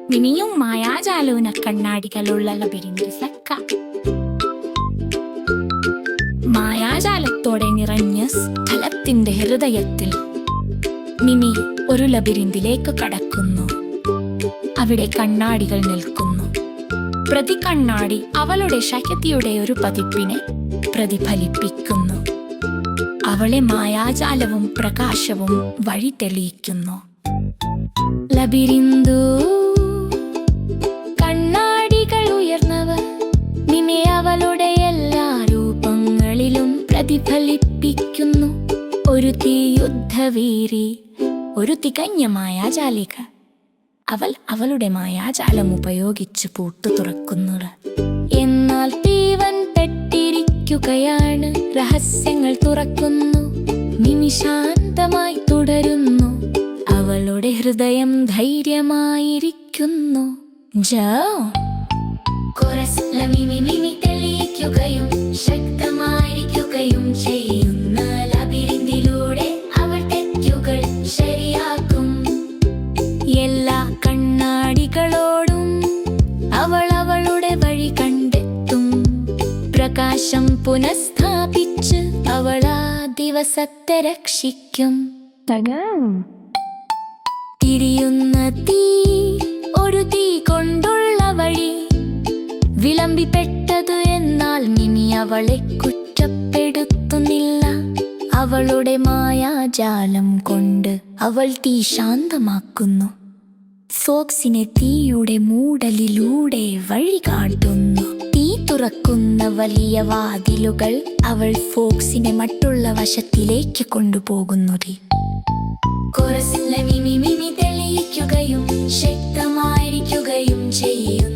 മിനിയും മായാജാലവുന കണ്ണാടികളുള്ള ലബിരിന്തിലക്ക. മായാജാലത്തോടെ നിറഞ്ഞ സ്ഥലത്തിന്റെ ഹൃദയത്തിൽ മിനി ഒരു ലബിരിന്തിലേക്ക് കടക്കുന്നു. അവിടെ കണ്ണാടികൾ നിൽക്കുന്നു. പ്രതി കണ്ണാടി അവളുടെ ശക്തിയുടെ ഒരു പതിപ്പിനെ പ്രതിഫലിപ്പിക്കുന്നു. അവളെ മായാജാലവും പ്രകാശവും വഴി തെളിയിക്കുന്നു. ലബിരിന്തു കണ്ണാടികൾ ഉയർന്നവർ മിനി അവളുടെ എല്ലാ രൂപങ്ങളിലും പ്രതിഫലിപ്പിക്കുന്നു. ഒരു യുദ്ധവീരി, ഒരു തികഞ്ഞ മായാജാലിക. അവൾ അവളുടെ മായാജാലം ഉപയോഗിച്ച് പൂട്ടു തുറക്കുന്നത്. എന്നാൽ തീവൻ പെട്ടിരിക്കുകയാണ്. രഹസ്യങ്ങൾ തുറക്കുന്നു. മിനി ശാന്തമായി തുടരുന്നു. അവളുടെ ഹൃദയം ധൈര്യമായിരിക്കുന്നു. മിനി തെളിയിക്കുകയും ശക്തമായിരിക്കുകയും ചെയ്യുന്ന ലബിരിന്തിലൂടെ അവൾ തെറ്റുകൾ ശരിയാക്കും. എല്ലാ കണ്ണാടികളോടും അവൾ അവളുടെ വഴി കണ്ടെത്തും. പ്രകാശം പുനഃസ്ഥാപിച്ച് അവൾ ആ ദിവസത്തെ രക്ഷിക്കും. തിരിയുന്ന തീ, ഒരു തീ കൊണ്ടുള്ള വഴി വിളമ്പിപ്പെട്ടത്. എന്നാൽ മിനി അവളെ കുറ്റപ്പെടുത്തുന്നില്ല. അവളുടെ മായാജാലം കൊണ്ട് അവൾ തീ ശാന്തമാക്കുന്നു. ഫോക്സിനെ തീയുടെ മൂടലിലൂടെ വഴി കാട്ടുന്നു. തീ തുറക്കുന്ന വലിയ വാതിലുകൾ അവൾ ഫോക്സിനെ മറ്റുള്ള വശത്തിലേക്ക് കൊണ്ടുപോകുന്നു. മിനി തെളിയിക്കുകയും ശക്തമായിരിക്കുകയും ചെയ്യും.